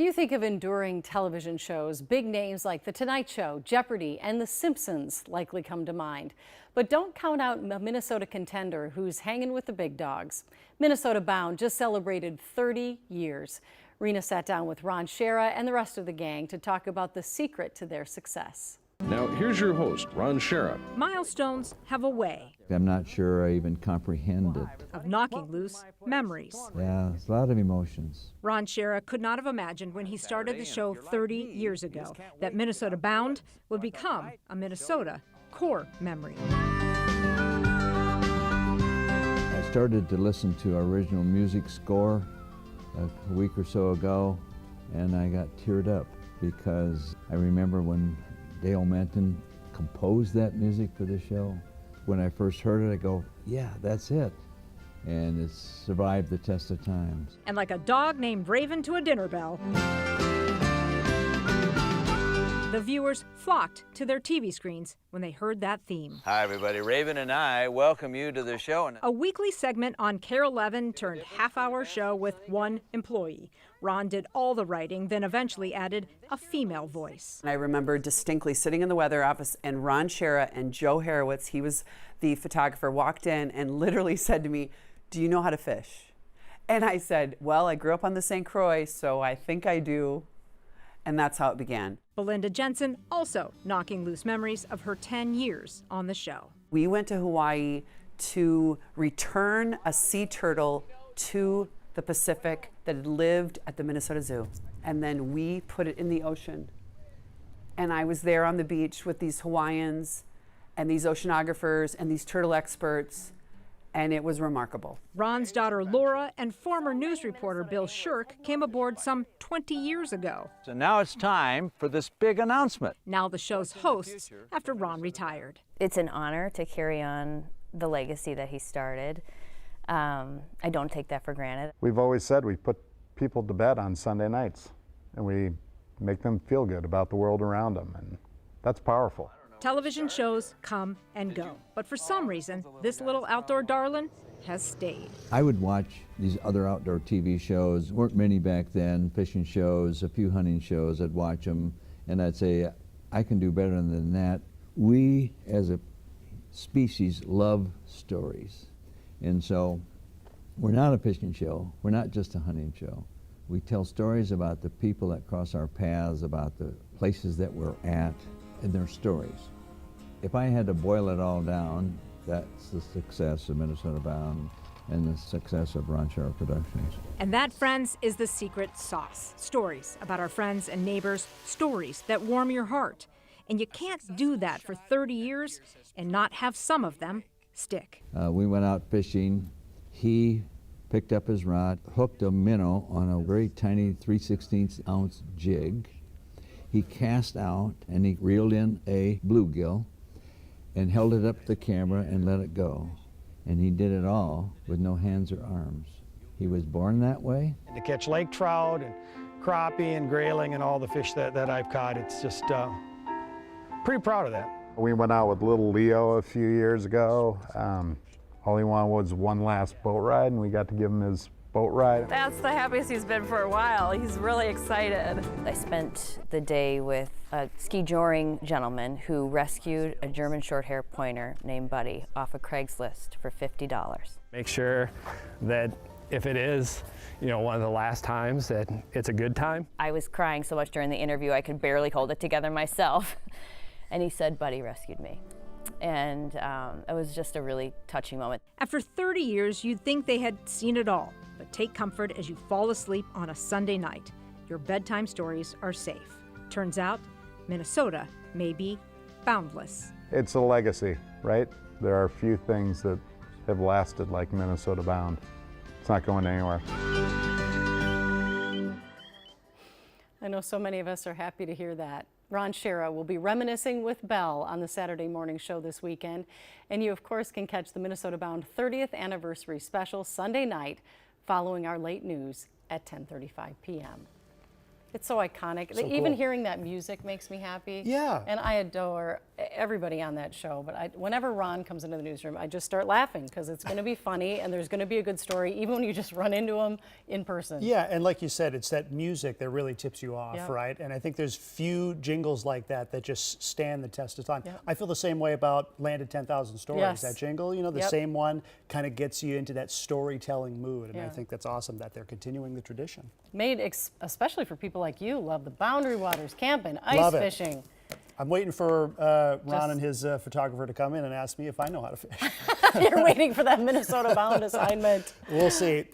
You think of enduring television shows, big names like The Tonight Show, Jeopardy, and The Simpsons likely come to mind. But don't count out a Minnesota contender who's hanging with the big dogs. Minnesota Bound just celebrated 30 years. Rena sat down with Ron Schara and the rest of the gang to talk about the secret to their success. Now, here's your host, Ron Schara. Milestones have a way I'm not sure I even comprehend it. of knocking loose memories. Yeah, it's a lot of emotions. Ron Schara could not have imagined when he started the show 30 years ago that Minnesota Bound would become a Minnesota core memory. I started to listen to our original music score a week or so ago, and I got teared up because I remember when Dale Menton composed that music for the show. When I first heard it, I go, yeah, that's it. And it's survived the test of time. And like a dog named Raven to a dinner bell, the viewers flocked to their TV screens when they heard that theme. Hi, everybody. Raven and I welcome you to the show. A weekly segment on KARE 11 turned half-hour show with one employee. Ron did all the writing, then eventually added a female voice. I remember distinctly sitting in the weather office, and Ron Schara and Joe Harowitz, he was the photographer, walked in and literally said to me, "Do you know how to fish?" And I said, "Well, I grew up on the St. Croix, so I think I do." And that's how it began. Belinda Jensen also knocking loose memories of her 10 years on the show. We went to Hawaii to return a sea turtle to the Pacific that had lived at the Minnesota Zoo. And then we put it in the ocean. And I was there on the beach with these Hawaiians and these oceanographers and these turtle experts, and it was remarkable. Ron's daughter Laura and former news reporter Bill Shirk came aboard some 20 years ago. So now it's time for this big announcement. Now the show's hosts after Ron retired. It's an honor to carry on the legacy that he started. I don't take that for granted. We've always said we put people to bed on Sunday nights, and we make them feel good about the world around them, and that's powerful. Television shows come and go, but for some reason, this little outdoor darling has stayed. I would watch these other outdoor TV shows. Weren't many back then, fishing shows, a few hunting shows. I'd watch them, and I'd say, I can do better than that. We, as a species, love stories. And so we're not a fishing show. We're not just a hunting show. We tell stories about the people that cross our paths, about the places that we're at, and their stories. If I had to boil it all down, that's the success of Minnesota Bound and the success of Ron Schara Productions. And that, friends, is the secret sauce. Stories about our friends and neighbors, stories that warm your heart. And you can't do that for 30 years and not have some of them stick. We went out fishing. He picked up his rod, hooked a minnow on a very tiny 3/16 ounce jig. He cast out and he reeled in a bluegill and held it up to the camera and let it go. And he did it all with no hands or arms. He was born that way. To catch lake trout and crappie and grayling and all the fish that I've caught, it's just pretty proud of that. We went out with little Leo a few years ago. All he wanted was one last boat ride, and we got to give him his boat ride. That's the happiest he's been for a while. He's really excited. I spent the day with a ski joring gentleman who rescued a German short-hair pointer named Buddy off of Craigslist for $50. Make sure that if it is, one of the last times, that it's a good time. I was crying so much during the interview I could barely hold it together myself. And he said, Buddy rescued me. And it was just a really touching moment. After 30 years, you'd think they had seen it all. But take comfort as you fall asleep on a Sunday night. Your bedtime stories are safe. Turns out, Minnesota may be boundless. It's a legacy, right? There are few things that have lasted like Minnesota Bound. It's not going anywhere. I know so many of us are happy to hear that. Ron Schara will be reminiscing with Belle on the Saturday morning show this weekend. And you, of course, can catch the Minnesota Bound 30th anniversary special Sunday night following our late news at 10:35 p.m. It's so iconic. So Even cool. hearing that music makes me happy. Yeah. And I adore everybody on that show, but whenever Ron comes into the newsroom, I just start laughing because it's going to be funny and there's going to be a good story, even when you just run into him in person. Yeah, and like you said, it's that music that really tips you off, Yep. right? And I think there's few jingles like that that just stand the test of time. Yep. I feel the same way about Land of 10,000 Stories. Yes. That jingle, you know, the Yep. same one kind of gets you into that storytelling mood. And I Yeah. think that's awesome that they're continuing the tradition. Made especially for people like you, love the Boundary Waters, camping, ice Love it. fishing. I'm waiting for Ron Just- and his photographer to come in and ask me if I know how to fish. You're waiting for that Minnesota Bound assignment. We'll see.